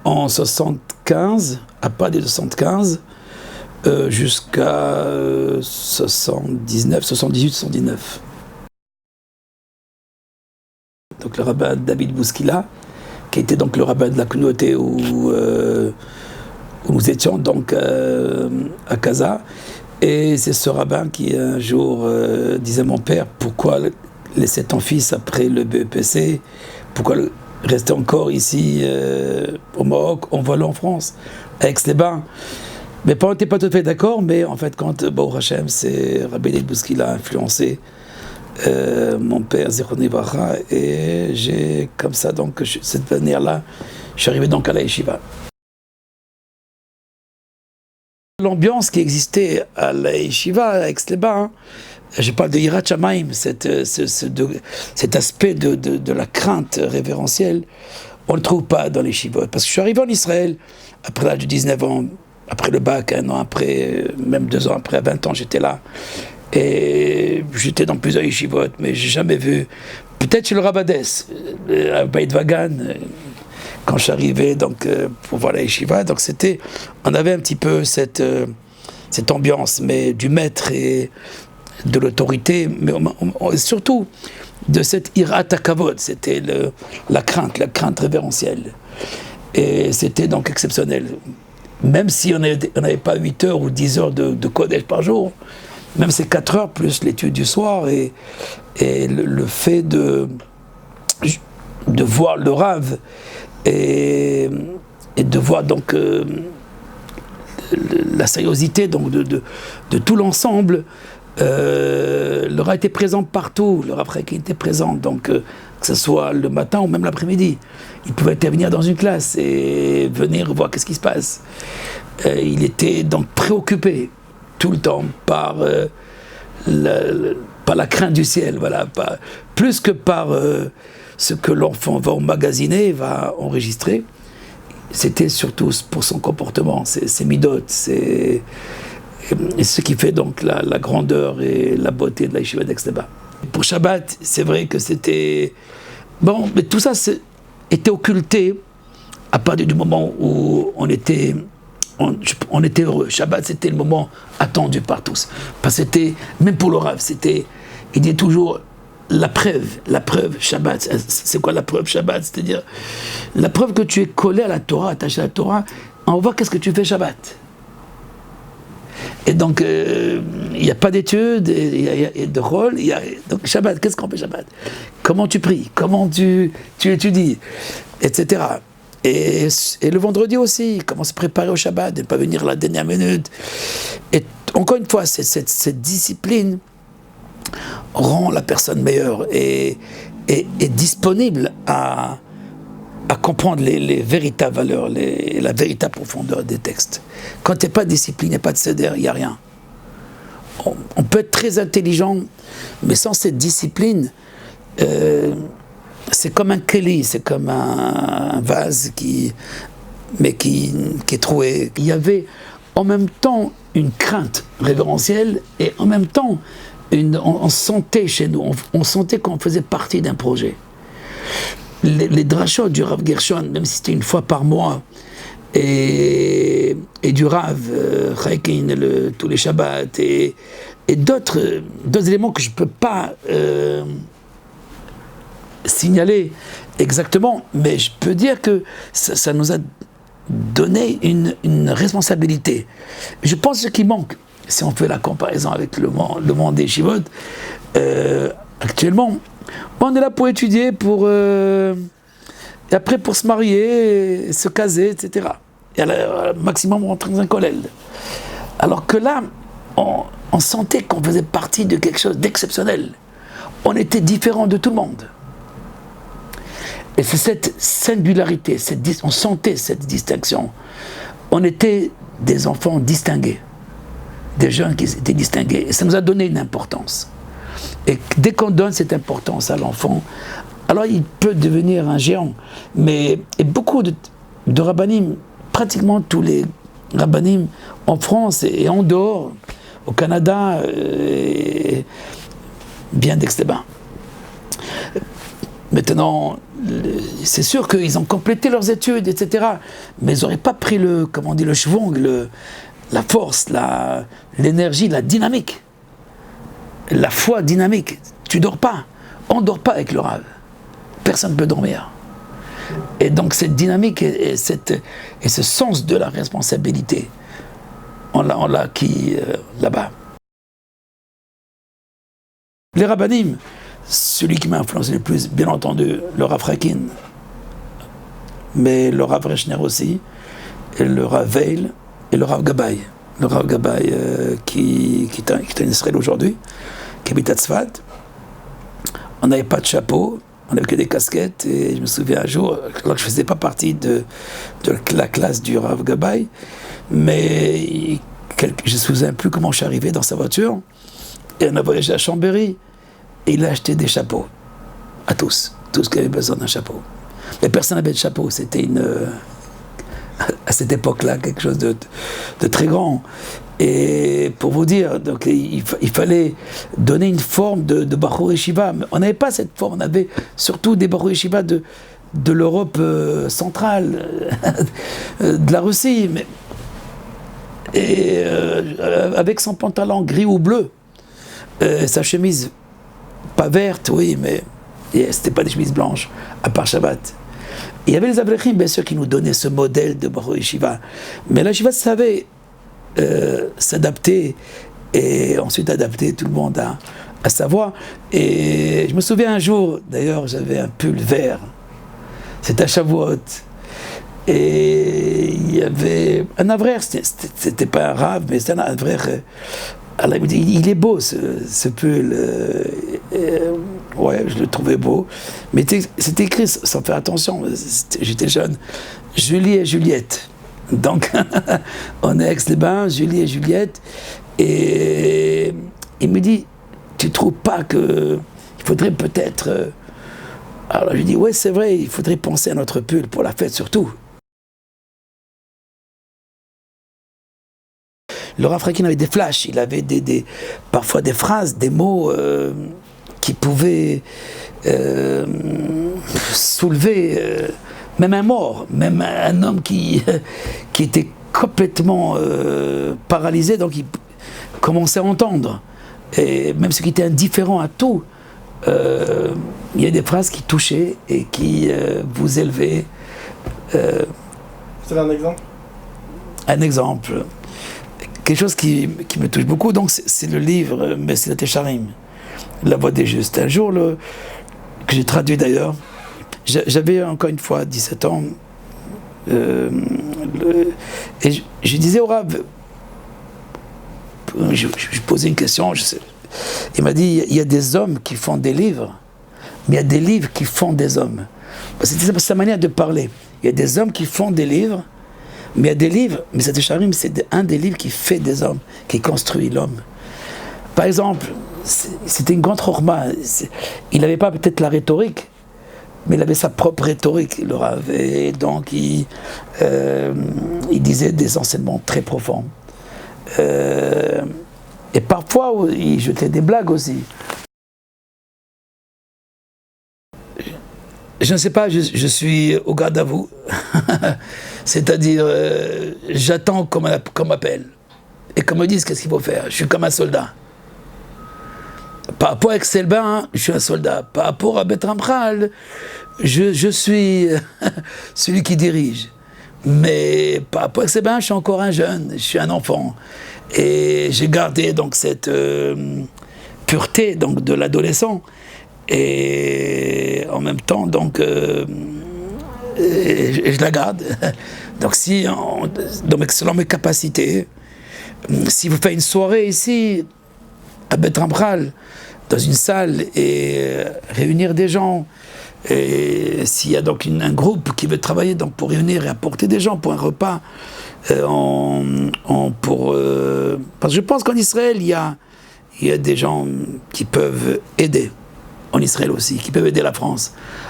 en 75, à partir de 75, jusqu'à 79, 78, 79. Donc le rabbin David Bouskila, qui était donc le rabbin de la communauté où nous étions donc à Casa. Et c'est ce rabbin qui un jour disait à mon père, pourquoi laisser ton fils après le BEPC, pourquoi rester encore ici au Maroc, envoie-le en France, à Aix-les-Bains. Mes parents n'étaient pas tout à fait d'accord, mais en fait quand Baruch Hashem, c'est Rabbi David Bouskila a influencé mon père Zichron Livracha, et j'ai comme ça donc cette manière-là, je suis arrivé donc à la Yeshiva. L'ambiance qui existait à la Yeshiva, à Aix-les-Bains, je parle de Yirat Shamayim, cet aspect de la crainte révérentielle, on ne le trouve pas dans les Yeshivot. Parce que je suis arrivé en Israël, après l'âge de 19 ans, après le bac, un an après, même 2 ans après, à 20 ans, j'étais là. Et j'étais dans plusieurs Yeshivot, mais j'ai jamais vu, peut-être chez le Rabadès, à Beit Vagan, quand je suis arrivé donc, pour voir la Yeshiva, donc on avait un petit peu cette ambiance, mais du maître et de l'autorité, mais surtout de cette Irat HaKavod, c'était la crainte révérentielle. Et c'était donc exceptionnel. Même si on n'avait pas 8 heures ou 10 heures de Kodesh par jour, même ces 4 heures plus l'étude du soir et le fait de voir le Rav et de voir donc la sérieuxité donc de tout l'ensemble. Le Rav était présent partout, le Rav qui était présent, donc que ce soit le matin ou même l'après-midi. Il pouvait intervenir dans une classe et venir voir qu'est-ce qui se passe. Il était donc préoccupé tout le temps par la crainte du ciel, voilà, plus que par ce que l'enfant va emmagasiner, va enregistrer. C'était surtout pour son comportement, ses midotes, et ce qui fait donc la grandeur et la beauté de la Yeshiva d'Aix-les-Bains. Pour Shabbat, c'est vrai que c'était... Bon, mais tout ça était occulté à partir du moment où on était heureux. Shabbat, c'était le moment attendu par tous. Parce que c'était, même pour le Rav, il dit toujours la preuve Shabbat. C'est quoi la preuve Shabbat? C'est-à-dire la preuve que tu es collé à la Torah, attaché à la Torah, on voit qu'est-ce que tu fais Shabbat. Et donc, il n'y a pas d'études, il y a de rôle. Donc, Shabbat, qu'est-ce qu'on fait Shabbat? Comment tu pries? Comment tu étudies? Etc. Et le vendredi aussi, comment se préparer au Shabbat, de ne pas venir à la dernière minute. Et encore une fois, cette discipline rend la personne meilleure et disponible à comprendre les véritables valeurs, la véritable profondeur des textes. Quand tu n'es pas discipliné, pas de céder, il n'y a rien. On peut être très intelligent, mais sans cette discipline, c'est comme un keli, c'est comme un vase qui est troué. Il y avait en même temps une crainte révérentielle et en même temps, on sentait chez nous, on sentait qu'on faisait partie d'un projet. Les drachot du Rav Gershon, même si c'était une fois par mois, et du Rav Chaikin tous les Shabbats, et d'autres éléments que je ne peux pas signaler exactement, mais je peux dire que ça nous a donné une responsabilité. Je pense que ce qui manque, si on fait la comparaison avec le monde des Yeshivot, actuellement, on est là pour étudier, et après pour se marier, se caser, etc. Et au maximum, on rentre dans un kollel. Alors que là, on sentait qu'on faisait partie de quelque chose d'exceptionnel. On était différent de tout le monde. Et c'est cette singularité, on sentait cette distinction. On était des enfants distingués, des jeunes qui étaient distingués. Et ça nous a donné une importance. Et dès qu'on donne cette importance à l'enfant, alors il peut devenir un géant. Et beaucoup de rabbanim, pratiquement tous les rabbanim en France et en dehors, au Canada, bien d'Aix-les-Bains. Maintenant, c'est sûr qu'ils ont complété leurs études, etc. Mais ils n'auraient pas pris le, comment on dit, le schwung, la force, l'énergie, la dynamique. La foi dynamique. Tu dors pas. On ne dort pas avec le Rav. Personne ne peut dormir. Et donc cette dynamique et ce sens de la responsabilité, on l'a acquis là-bas. Les rabbanim, celui qui m'a influencé le plus, bien entendu, le Rav Rakin, mais le Rav Rechner aussi, et le Rav Veil et le Rav Gabay. Le Rav Gabay qui est en Israël aujourd'hui, qui habite à Tzfat. On n'avait pas de chapeau, on n'avait que des casquettes, et je me souviens un jour, alors que je ne faisais pas partie de la classe du Rav Gabay, mais je ne me souviens plus comment je suis arrivé dans sa voiture, et on a voyagé à Chambéry, et il a acheté des chapeaux, à tous qui avaient besoin d'un chapeau. Mais personne n'avait de chapeau, c'était à cette époque-là, quelque chose de très grand. Et pour vous dire, donc, il fallait donner une forme de Bachur Yeshiva. On n'avait pas cette forme, on avait surtout des Bachur Yeshiva de l'Europe centrale, de la Russie, avec son pantalon gris ou bleu, sa chemise pas verte, oui, mais c'était pas des chemises blanches, à part Shabbat. Et il y avait les Avrechim, bien sûr, qui nous donnaient ce modèle de Bachur Yeshiva. Mais la Yeshiva savait s'adapter et ensuite adapter tout le monde à sa voix. Et je me souviens un jour, d'ailleurs, j'avais un pull vert, c'était à Shavuot, et il y avait un Avrer, c'était pas un Rav, mais c'était un Avrer. Alors il me dit, il est beau ce pull, ouais, je le trouvais beau, mais c'était écrit sans faire attention, j'étais jeune, Julie et Juliette. Donc, on est à Aix-les-Bains, Julie et Juliette, et il me dit, tu trouves pas qu'il faudrait peut-être... Alors je lui dis, ouais, c'est vrai, il faudrait penser à notre pull pour la fête surtout. Le Rav Rakin avait des flashs, il avait parfois des phrases, des mots qui pouvaient soulever... même un mort, même un homme qui était complètement paralysé, donc il commençait à entendre. Et même ceux qui étaient indifférents à tout, il y a des phrases qui touchaient et qui vous élevaient. C'est un exemple ? Un exemple. Quelque chose qui me touche beaucoup, donc c'est le livre Mesilat Yesharim, La Voix des Justes. Un jour, que j'ai traduit d'ailleurs, j'avais encore une fois 17 ans, et je disais au Rav, je posais une question, il m'a dit, il y a des hommes qui font des livres, mais il y a des livres qui font des hommes. C'était sa manière de parler. Il y a des hommes qui font des livres, mais il y a des livres, mais c'est un des livres qui fait des hommes, qui construit l'homme. Par exemple, c'était une grande chorma, il n'avait pas peut-être la rhétorique, mais il avait sa propre rhétorique, il leur avait, donc il disait des enseignements très profonds. Et parfois, il jetait des blagues aussi. Je ne sais pas, je suis au garde à vous. C'est-à-dire, j'attends qu'on m'appelle et qu'on me dise qu'est-ce qu'il faut faire. Je suis comme un soldat. Par rapport à Aix-les-Bains, je suis un soldat. Par rapport à Bet Ramchal, je suis celui qui dirige. Mais par rapport à Aix-les-Bains, je suis encore un jeune, je suis un enfant. Et j'ai gardé donc cette pureté donc, de l'adolescent. Et en même temps, donc, je la garde. Donc, donc, selon mes capacités, si vous faites une soirée ici, à Bet Ramchal, dans une salle, et réunir des gens, et s'il y a donc un groupe qui veut travailler donc, pour réunir et apporter des gens pour un repas, parce que je pense qu'en Israël, il y a des gens qui peuvent aider, en Israël aussi, qui peuvent aider la France